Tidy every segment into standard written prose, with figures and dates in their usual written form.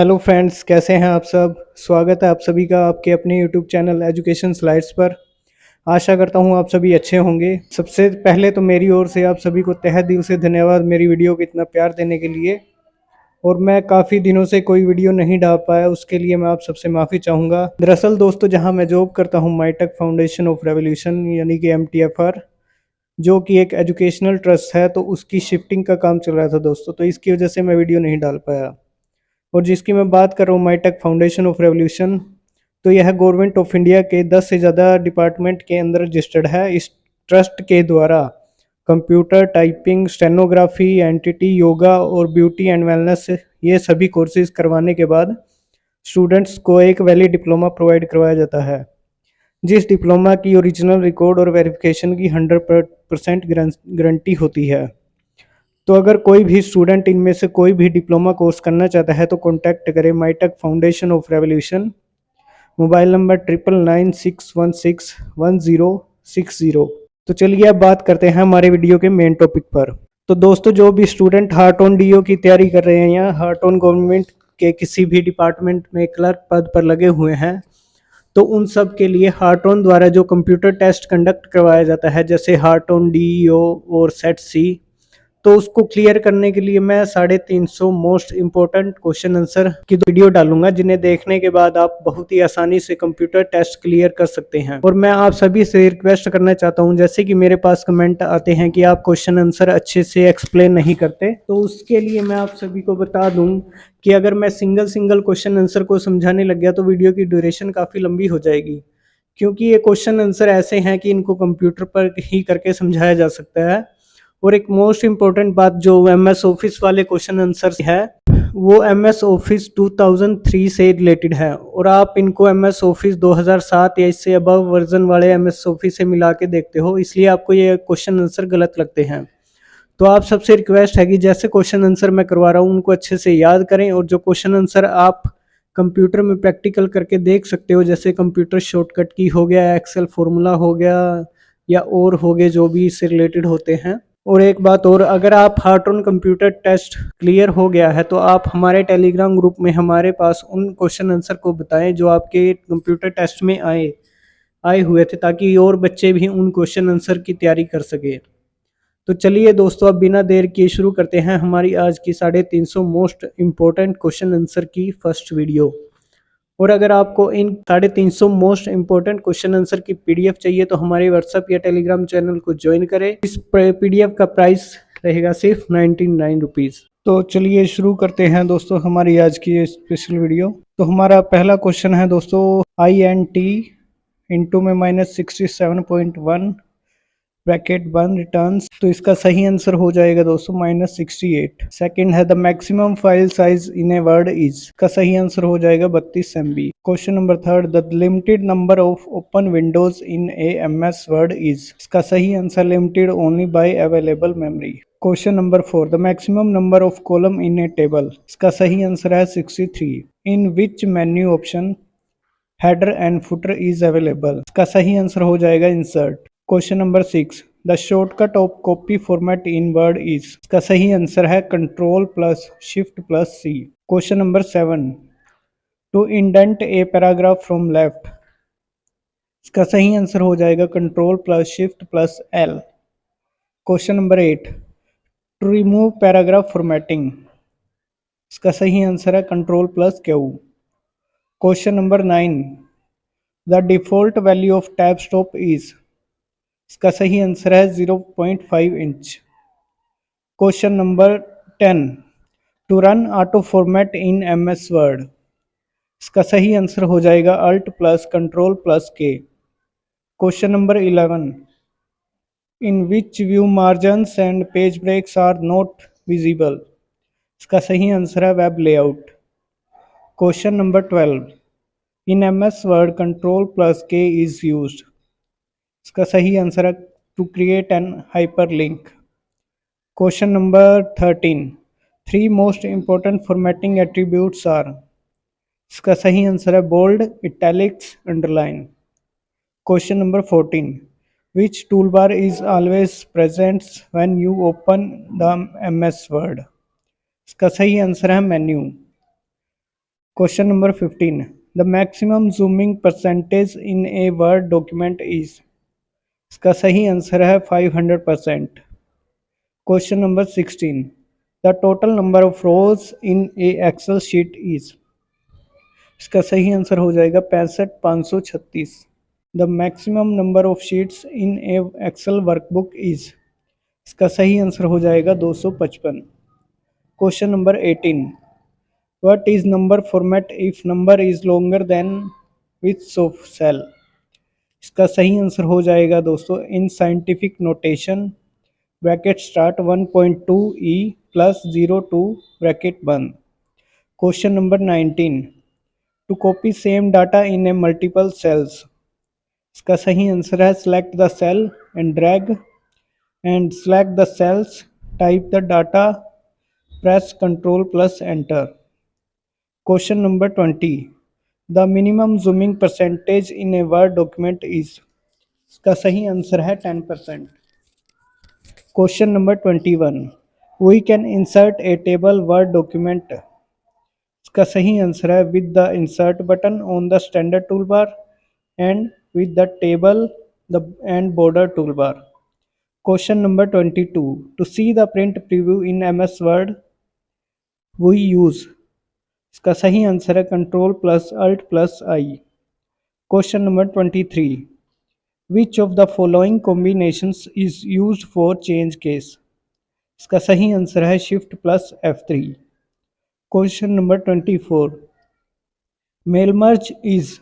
Hello friends, कैसे हैं आप सब। स्वागत है आप सभी का आपके अपने यूट्यूब चैनल एजुकेशन स्लाइड्स पर। आशा करता हूं आप सभी अच्छे होंगे। सबसे पहले तो मेरी ओर से आप सभी को तहे दिल से धन्यवाद मेरी वीडियो को इतना प्यार देने के लिए। और मैं काफ़ी दिनों से कोई वीडियो नहीं डाल पाया, उसके लिए मैं आप सबसे माफ़ी चाहूँगा। दरअसल दोस्तों, जहां मैं जॉब करता हूं माइटेक फाउंडेशन ऑफ रेवोल्यूशन यानी कि MTFR, जो कि एक एजुकेशनल ट्रस्ट है, तो उसकी शिफ्टिंग का काम चल रहा था दोस्तों, तो इसकी वजह से मैं वीडियो नहीं डाल पाया। और जिसकी मैं बात कर रहा हूँ माइटेक फाउंडेशन ऑफ रेवोल्यूशन, तो यह गवर्नमेंट ऑफ इंडिया के 10 से ज़्यादा डिपार्टमेंट के अंदर रजिस्टर्ड है। इस ट्रस्ट के द्वारा computer typing, stenography, entity, yoga और ब्यूटी एंड वेलनेस, ये सभी कोर्सेज करवाने के बाद स्टूडेंट्स को एक वैलिड डिप्लोमा प्रोवाइड करवाया जाता है, जिस डिप्लोमा की ओरिजिनल रिकॉर्ड और वेरिफिकेशन की 100% गारंटी होती है। तो अगर कोई भी स्टूडेंट इनमें से कोई भी डिप्लोमा कोर्स करना चाहता है तो कॉन्टैक्ट करें MyTech Foundation of Revolution. Mobile number 9996161060। तो चलिए अब बात करते हैं हमारे वीडियो के मेन टॉपिक पर। तो दोस्तों, जो भी स्टूडेंट हार्ट ऑन डीओ की तैयारी कर रहे हैं या हार्ट ऑन गवर्नमेंट के किसी भी डिपार्टमेंट में क्लर्क पद पर लगे हुए हैं, तो उन सब के लिए हार्ट ऑन द्वारा जो कंप्यूटर टेस्ट कंडक्ट करवाया जाता है, जैसे हार्ट ऑन डीईओ और सेट सी, तो उसको क्लियर करने के लिए मैं 350 मोस्ट इम्पोर्टेंट क्वेश्चन आंसर की वीडियो डालूंगा, जिन्हें देखने के बाद आप बहुत ही आसानी से कंप्यूटर टेस्ट क्लियर कर सकते हैं। और मैं आप सभी से रिक्वेस्ट करना चाहता हूं, जैसे कि मेरे पास कमेंट आते हैं कि आप क्वेश्चन आंसर अच्छे से एक्सप्लेन नहीं करते, तो उसके लिए मैं आप सभी को बता दूं कि अगर मैं सिंगल सिंगल क्वेश्चन आंसर को समझाने लग गया तो वीडियो की ड्यूरेशन काफ़ी लंबी हो जाएगी, क्योंकि ये क्वेश्चन आंसर ऐसे हैं कि इनको कंप्यूटर पर ही करके समझाया जा सकता है। और एक मोस्ट इम्पोर्टेंट बात, जो MS ऑफिस वाले क्वेश्चन आंसर है, वो MS ऑफिस 2003 से रिलेटेड है, और आप इनको MS ऑफिस 2007 या इससे अबव वर्जन वाले MS ऑफिस से मिला के देखते हो, इसलिए आपको ये क्वेश्चन आंसर गलत लगते हैं। तो आप सबसे रिक्वेस्ट है कि जैसे क्वेश्चन आंसर मैं करवा रहा हूँ उनको अच्छे से याद करें, और जो क्वेश्चन आंसर आप कंप्यूटर में प्रैक्टिकल करके देख सकते हो, जैसे कंप्यूटर शॉर्टकट की हो गया, एक्सेल फॉर्मूला हो गया, या और हो गए जो भी इससे रिलेटेड होते हैं। और एक बात और, अगर आप हार्ट ऑन कंप्यूटर टेस्ट क्लियर हो गया है तो आप हमारे टेलीग्राम ग्रुप में हमारे पास उन क्वेश्चन आंसर को बताएं जो आपके कंप्यूटर टेस्ट में आए आए हुए थे, ताकि और बच्चे भी उन क्वेश्चन आंसर की तैयारी कर सके। तो चलिए दोस्तों, अब बिना देर किए शुरू करते हैं हमारी आज की 350 मोस्ट इम्पोर्टेंट क्वेश्चन आंसर की फर्स्ट वीडियो। और अगर आपको इन 350 मोस्ट इम्पोर्टेंट क्वेश्चन आंसर की PDF चाहिए तो हमारे व्हाट्सएप या टेलीग्राम चैनल को ज्वाइन करें। इस PDF का प्राइस रहेगा सिर्फ 99 रुपीज़। तो चलिए शुरू करते हैं दोस्तों हमारी आज की स्पेशल वीडियो। तो हमारा पहला क्वेश्चन है दोस्तों, INT इंटू में -67.1 ब्रैकेट 1 रिटर्न्स, तो इसका सही आंसर हो जाएगा दोस्तों -68। सेकंड है, the maximum file size in a Word is, का सही आंसर हो जाएगा 32 MB। Question number third, the limited number of open windows in a MS Word is, इसका सही answer limited only by available memory. Question number four, the maximum number of column in a table, इसका सही answer है 63। In which menu option header and footer is available, इसका सही answer हो जाएगा insert. Question number six, the shortcut of copy format in Word is, इसका सही answer है Ctrl+Shift+C। Question number seven, to indent a paragraph from left, इसका सही answer हो जाएगा Ctrl+Shift+L। Question number eight, to remove paragraph formatting, इसका सही answer है Ctrl+Q। Question number nine, the default value of tab stop is, इसका सही answer है 0.5 inch. Question number 10, to run auto format in MS Word, इसका सही answer हो जाएगा Alt+Ctrl+K। Question number 11, in which view margins and page breaks are not visible, इसका सही answer है web layout. Question number 12, in MS Word Ctrl+K is used, इसका सही answer है to create an hyperlink. Question number 13, three most important formatting attributes are, इसका सही answer है bold, italics, underline. Question number 14, which toolbar is always present when you open the MS Word, इसका सही answer है menu. Question number 15, the maximum zooming percentage in a Word document is. इसका सही answer है 500%। Question number 16, the total number of rows in a Excel sheet is. इसका सही answer हो जाएगा 65,536। The maximum number of sheets in a Excel workbook is. इसका सही answer हो जाएगा 255। Question number 18, what is number format if number is longer than width of cell. इसका सही आंसर हो जाएगा दोस्तों in scientific notation bracket start 1.2 E plus 02 bracket बंद। Question number 19, to copy same data in a multiple cells. इसका सही answer है select the cell and drag and select the cells, type the data, press Ctrl plus enter. Question number 20, the minimum zooming percentage in a word document is। इसका सही answer है 10%। Question number 21, we can insert a table word document। इसका सही answer है with the insert button on the standard toolbar and with the table the and border toolbar। Question number 22, to see the print preview in MS Word we use। इसका सही answer है control plus alt plus I. Question number 23, which of the following combinations is used for change case. इसका सही answer है shift plus F3। Question number 24, mail merge is.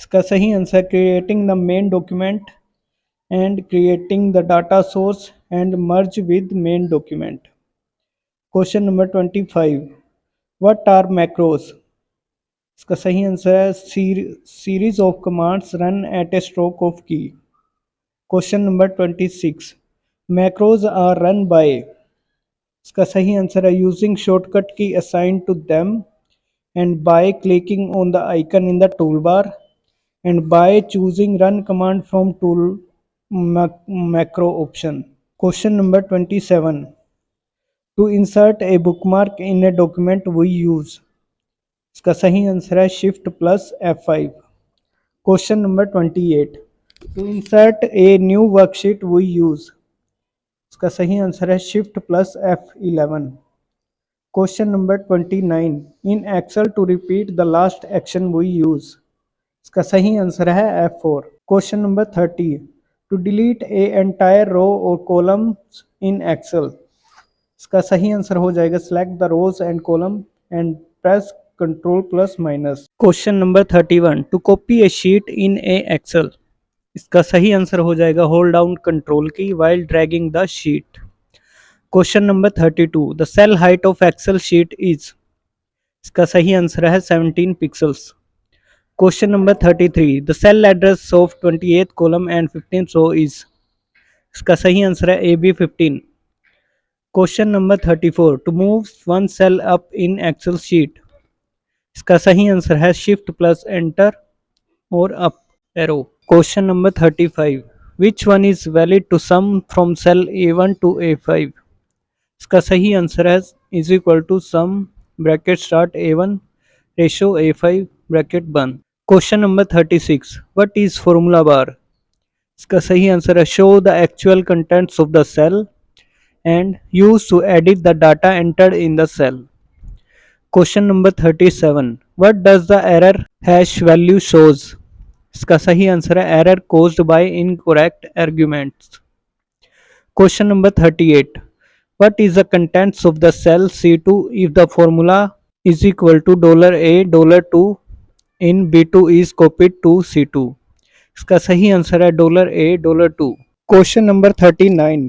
इसका सही answer creating the main document and creating the data source and merge with main document। Question number 25, what are macros। इसका सही answer है series of commands run at a stroke of key। Question number 26, macros are run by। इसका सही answer है using shortcut key assigned to them and by clicking on the icon in the toolbar and by choosing run command from tool macro option। Question number 27, to insert a bookmark in a document we use। इसका सही answer है shift plus F5। Question number 28, to insert a new worksheet we use। इसका सही answer है shift plus F11। Question number 29, in Excel to repeat the last action we use। इसका सही answer है F4। Question number 30, to delete a entire row or columns in Excel। इसका सही answer हो जाएगा select the rows and column and press Ctrl plus minus। Question number 31, to copy a sheet in a Excel। इसका सही answer हो जाएगा hold down control की while dragging the sheet। Question number 32, the cell height of Excel sheet is। इसका सही answer है 17 pixels. Question number 33, the cell address of 28th column and 15th row is. इसका सही answer है AB15। Question number 34, to move one cell up in Excel sheet. इसका सही answer है shift plus enter और up arrow. Question number 35, which one is valid to sum from cell A1 to A5। इसका सही answer है is equal to sum bracket start A1 ratio A5 bracket बंद। Question number 36, what is formula bar. इसका सही answer है show the actual contents of the cell and use to edit the data entered in the cell. Question number 37, what does the error hash value shows. इसका सही answer है error caused by incorrect arguments. Question number 38, what is the contents of the cell C2 if the formula is equal to $A$2 in B2 is copied to C2। इसका सही answer है $A$2। Question number 39,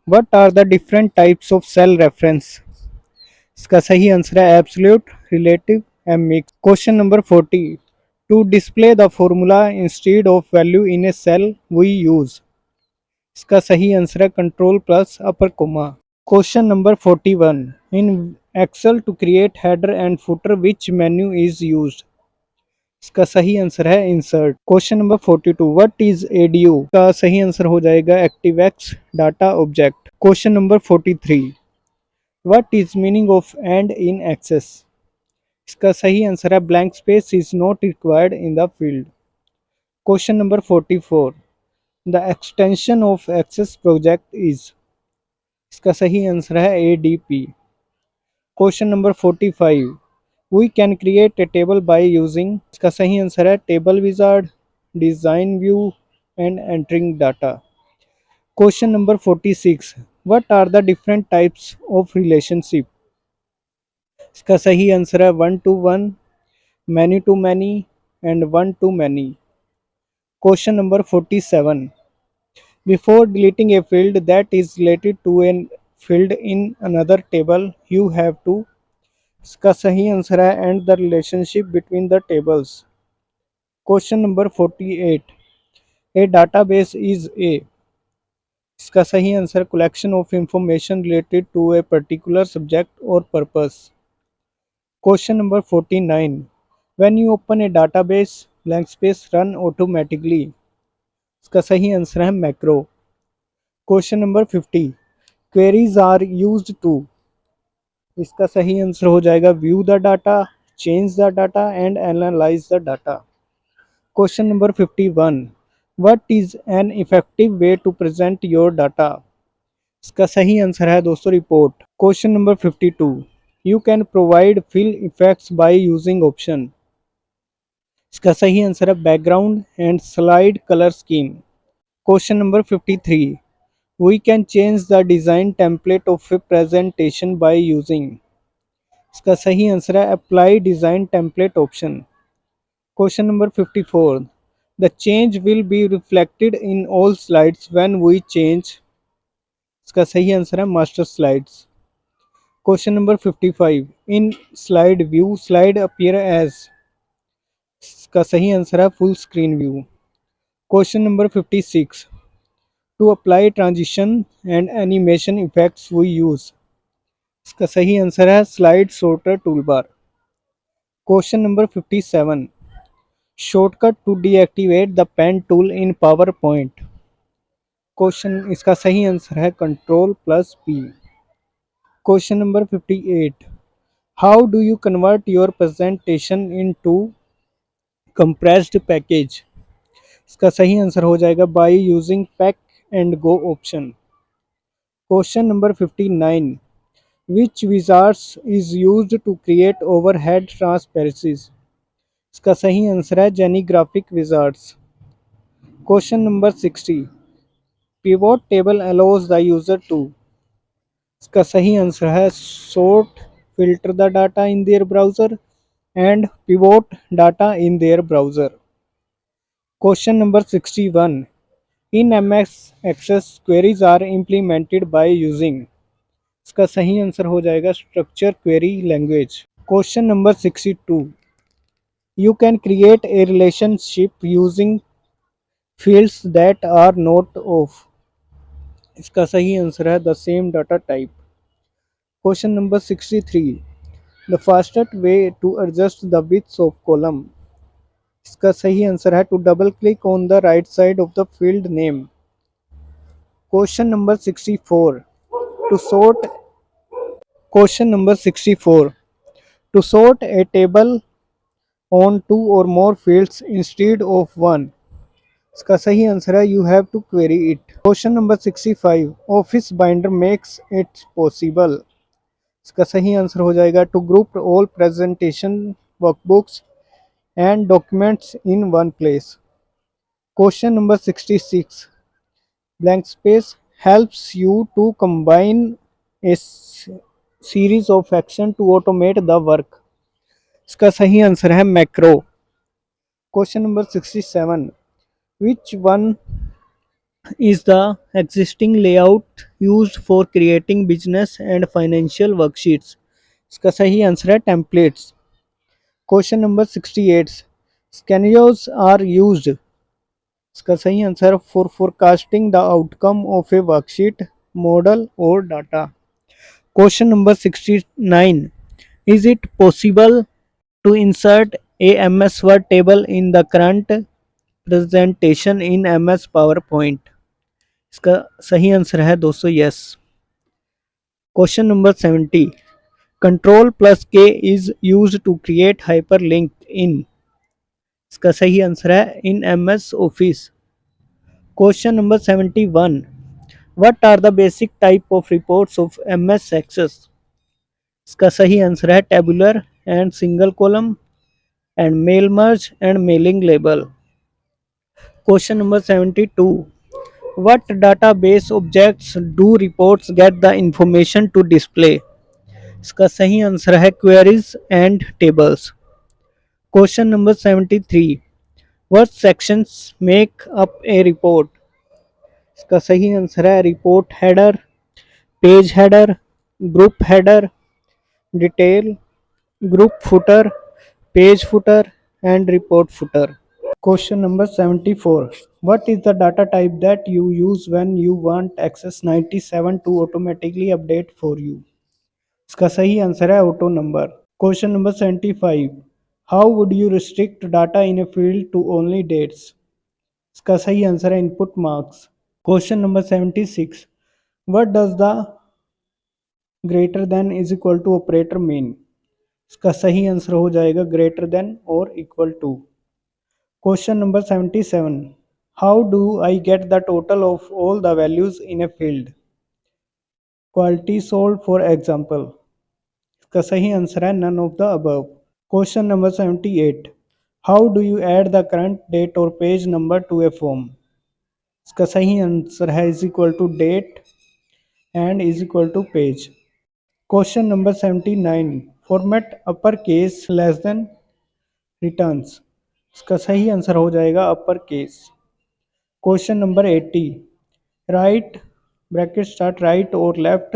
what are the different types of cell reference. इसका सही answer है absolute, relative and mix. Question number 40, to display the formula instead of value in a cell we use. इसका सही answer है control plus upper comma. Question number 41, in Excel to create header and footer which menu is used। इसका सही answer है insert. Question number 42, what is ADO। का सही answer हो जाएगा ActiveX data object. Question number 43, what is meaning of and in Access. इसका सही answer है blank space is not required in the field. Question number 44, the extension of Access project is. इसका सही answer है ADP। Question number 45, we can create a table by using. इसका सही answer है table wizard, design view and entering data. Question number 46, what are the different types of relationship. इसका सही answer है one to one, many to many and one to many. Question number 47, before deleting a field that is related to a field in another table you have to। इसका सही answer है and the relationship between the tables. Question number 48, a database is a. इसका सही answer collection of information related to a particular subject और purpose. Question number 49, when you open a database blank space run automatically. इसका सही answer है macro. Question number 50, queries are used to. इसका सही answer हो जाएगा view the data, change the data and analyse the data. Question number 51, what is an effective way to present your data. इसका सही answer है दोस्तों report. Question number 52, you can provide fill effects by using option. इसका सही answer है background and slide colour scheme. Question number 53, we can change the design template of a presentation by using. इसका सही answer है apply design template option. Question number 54, the change will be reflected in all slides when we change. इसका सही answer है master slides. Question number 55, in slide view slide appear as. इसका सही answer है full screen view. Question number 56, to apply transition and animation effects we use. इसका सही answer है slide sorter toolbar. Question number 57, shortcut to deactivate the pen tool in PowerPoint. Question इसका सही answer है Ctrl+P। Question number 58, how do you convert your presentation into compressed package. इसका सही answer हो जाएगा by using pack and go option. Question number 59, which wizards is used to create overhead transparencies. इसका सही answer है Genigraphic wizards. Question number 60, pivot table allows the user to. इसका सही answer है sort, filter the data in their browser and pivot data in their browser। Question number 61, in MS Access queries are implemented by using। इसका सही answer हो जाएगा structure query language. Question number 62, you can create a relationship using fields that are not of। इसका सही answer है the same data type. Question number 63, the fastest way to adjust the width of column. इसका सही answer है to double click on the right side of the field name. Question number 64, to sort. Question number 64, to sort a table on two or more fields instead of one. इसका सही answer है you have to query it. Question number 65, Office binder makes it possible. इसका सही answer हो जाएगा to group all presentation workbooks and documents in one place. Question number 66, blank space helps you to combine a series of action to automate the work। इसका सही answer है macro. Question number 67, which one is the existing layout used for creating business and financial worksheets। इसका सही answer है templates. Question number 68, scenarios are used। इसका सही answer for forecasting the outcome of a worksheet model और data. Question number 69, is it possible to insert a MS Word table in the current presentation in MS PowerPoint. इसका सही answer है दोस्तों yes. Question number 70, control plus K is use to create hyperlink in. इसका सही answer है in M S office. Question number 71, what are the basic type of reports of M S Access. इसका सही answer है tabular and single column and mail merge and mailing label. Question number 72, what database objects do reports get the information to display। इसका सही answer है queries and tables। Question number 73, what sections make up a report। इसका सही answer है report header, page header, group header, detail, group footer, page footer and report footer. Question number 74. What is the data type that you use when you want Access 97 to automatically update for you? इसका सही answer है auto number. Question number 75. How would you restrict data in a field to only dates? इसका सही answer है input marks. Question number 76. What does the greater than is equal to operator mean? इसका सही answer हो जाएगा greater than और equal to. Question number 77. How do I get the total of all the values in a field? Quality solved for example. इसका सही answer है none of the above. Question number 78. How do you add the current date or page number to a form? इसका सही answer है is equal to date and is equal to page. Question number 79. Format uppercase less than returns. इसका सही answer हो जाएगा upper case. Question number 80, right bracket start right और left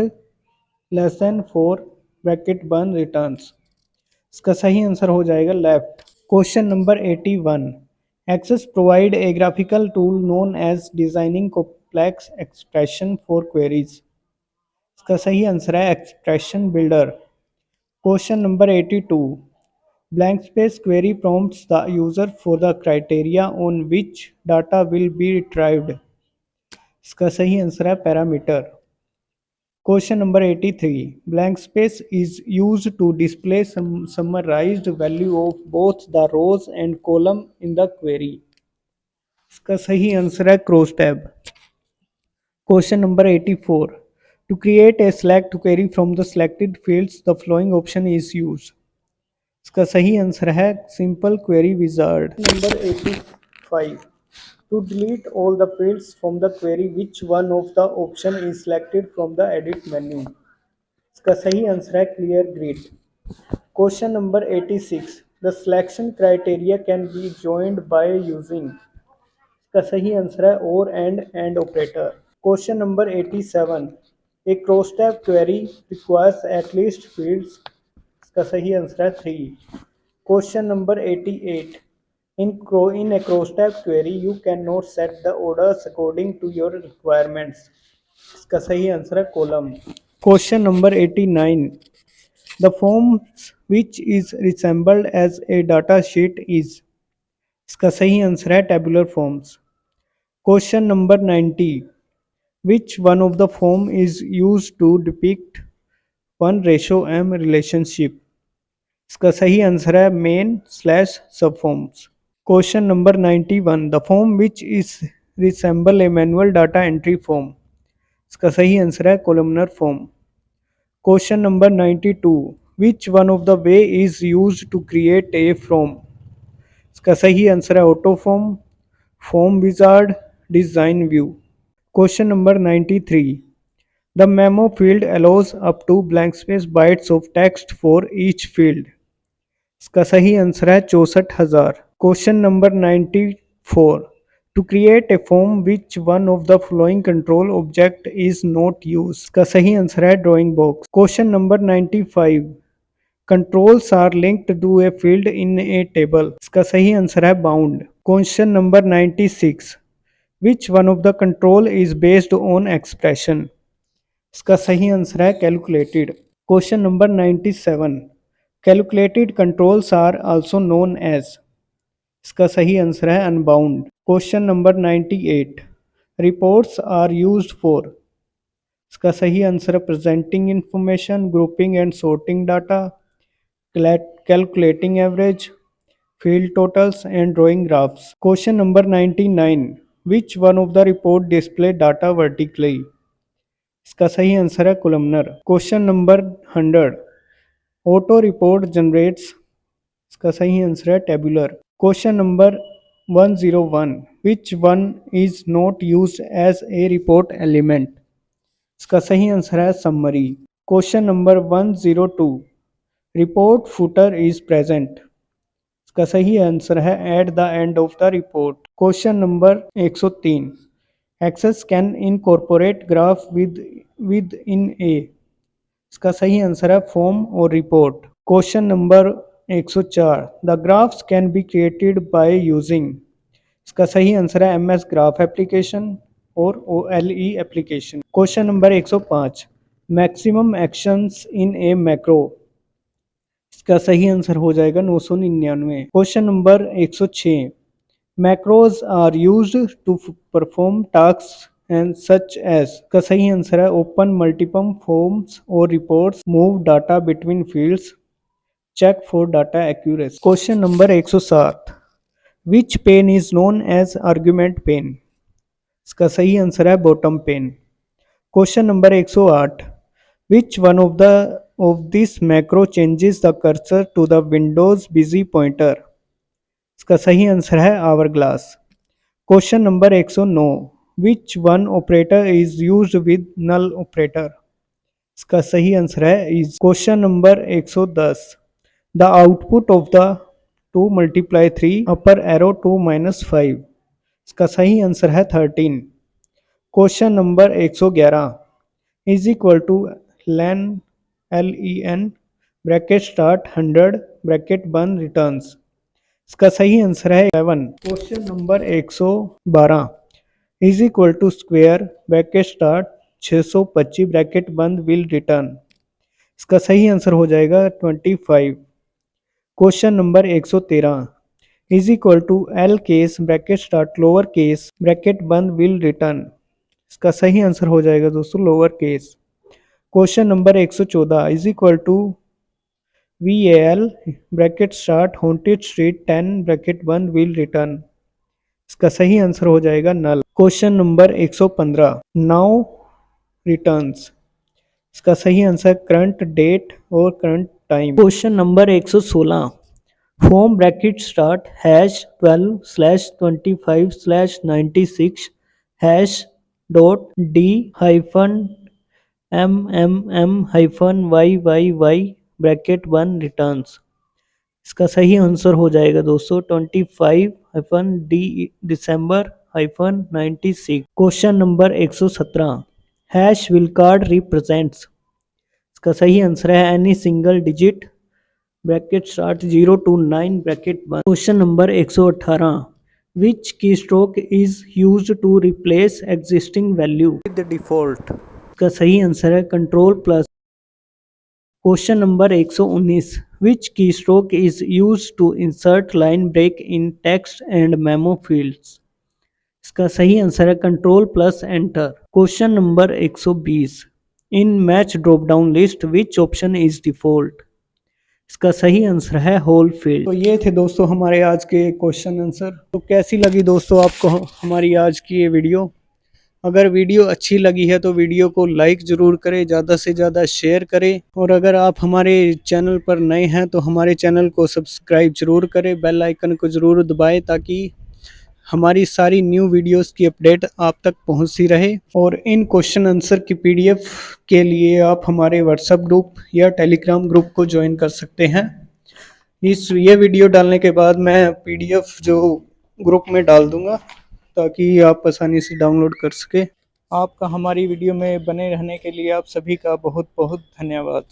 less than 4 bracket burn returns. इसका सही answer हो जाएगा left. Question number 81, Access provide a graphical tool known as designing complex expression for queries. इसका सही answer है expression builder. Question number 82, blank space query prompts the user for the criteria on which data will be retrieved। इसका सही answer है parameter. Question number 83, blank space is used to display some summarized value of both the rows and column in the query। इसका सही answer है cross tab. Question number 84, to create a select query from the selected fields the following option is used। इसका सही answer है simple query wizard. Number 85, to delete all the fields from the query which one of the option is selected from the edit menu. इसका सही answer है clear grid. Question number 86, the selection criteria can be joined by using. इसका सही answer है और and operator. Question number 87, a cross tab query requires at least fields. इसका सही answer है 3। Question number 88, in a cross tab query you cannot set the orders according to your requirements। इसका सही answer है column. Question number 89, the forms which is resembled as a data sheet is। इसका सही answer है tabular forms। Question number 90, which one of the form is used to depict 1:m relationship। इसका सही answer है main slash sub forms. Question number 91, the form which is resemble a manual data entry form. इसका सही answer है columnar form. Question number 92, which one of the way is use to create a form. इसका सही answer है auto form wizard, design view. Question number 93, the memo field allows up to blank space bytes of text for each field. इसका सही answer है 64,000। Question number 94, to create a form which one of the following control object is not use. इसका सही answer है drawing box. Question number 95, controls are linked to a field in a table. इसका सही answer है bound. Question number 96, which one of the control is based on expression. इसका सही answer है calculated. Question number 97, calculated controls are also known as. इसका सही answer है unbound. Question number 98, reports are used for. इसका सही answer है presenting information, grouping and sorting data, calculating average, field totals and drawing graphs. Question number 99. Which one of the report display data vertically? इसका सही answer है columnar. Question number 100. Auto report generates. इसका सही answer है tabular. Question number 101. Which one is not used as a report element? इसका सही answer है summary. Question number 102. Report footer is present. इसका सही आंसर है at the end of the report. Question number 103. Access can incorporate graph with in a. इसका सही answer है form और report. Question number 104. The graphs can be created by using. इसका सही answer है एमएस ग्राफ एप्लीकेशन और OLE application. Question number 105. Maximum actions in a macro. इसका सही आंसर हो जाएगा 999. Question number 106. Macros are used to perform task and such as. का सही आंसर है ओपन मल्टीपल फॉर्म्स और reports, move data between fields, check for data accuracy. Question number 107. Which pane is known as argument pane. इसका सही answer है bottom pane. Question number 108. Which one of this macro changes the cursor to the Windows busy pointer? इसका सही answer है hourglass. Question number 109. Which one operator is used with null operator? इसका सही answer है is. Question number 110. The output of the 2 multiply 3 upper arrow 2 minus 5. इसका सही answer है 13. Question number 111. is equal to len bracket start 100 bracket बंद returns. इसका सही answer है 11. Question number 112. Is equal to square bracket start 625 bracket बंद will return. इसका सही आंसर हो जाएगा 25. Question number 113. Is equal to L case bracket start lower case bracket बंद विल रिटर्न. इसका सही आंसर हो जाएगा दोस्तों lower case. Question number 114. Is equal to VAL bracket start haunted street 10 bracket बंद विल रिटर्न. इसका सही आंसर हो जाएगा null. Question number 115. Now returns. इसका सही आंसर करंट डेट और current time. Question number 116. Form bracket start #12/25/96 #D -MMM-YYY bracket 1 returns. इसका सही आंसर हो जाएगा दोस्तों 25-D December-96. Question number 117. Hash wildcard represents. इसका सही आंसर है any single digit bracket start 0 to 9 bracket 1. Question number 118. Which key stroke is used to replace existing value with default. का सही आंसर है control plus. Question number 119. Which key stroke is used to insert line break in text and memo fields. इसका सही answer है control plus enter. Question number 120. In match drop down list which option is default. इसका सही answer है whole field. तो ये थे दोस्तों हमारे आज के क्वेश्चन आंसर. तो कैसी लगी दोस्तों आपको हमारी आज की ये वीडियो. अगर वीडियो अच्छी लगी है तो वीडियो को लाइक ज़रूर करें, ज़्यादा से ज़्यादा शेयर करें. और अगर आप हमारे चैनल पर नए हैं तो हमारे चैनल को सब्सक्राइब ज़रूर करें, बेल आइकन को ज़रूर दबाएं ताकि हमारी सारी न्यू वीडियोस की अपडेट आप तक पहुंचती रहे. और इन क्वेश्चन आंसर की PDF के लिए आप हमारे व्हाट्सएप ग्रुप या टेलीग्राम ग्रुप को ज्वाइन कर सकते हैं. ये वीडियो डालने के बाद मैं PDF जो ग्रुप में डाल दूंगा ताकि आप आसानी से डाउनलोड कर सके. आपका हमारी वीडियो में बने रहने के लिए आप सभी का बहुत बहुत धन्यवाद.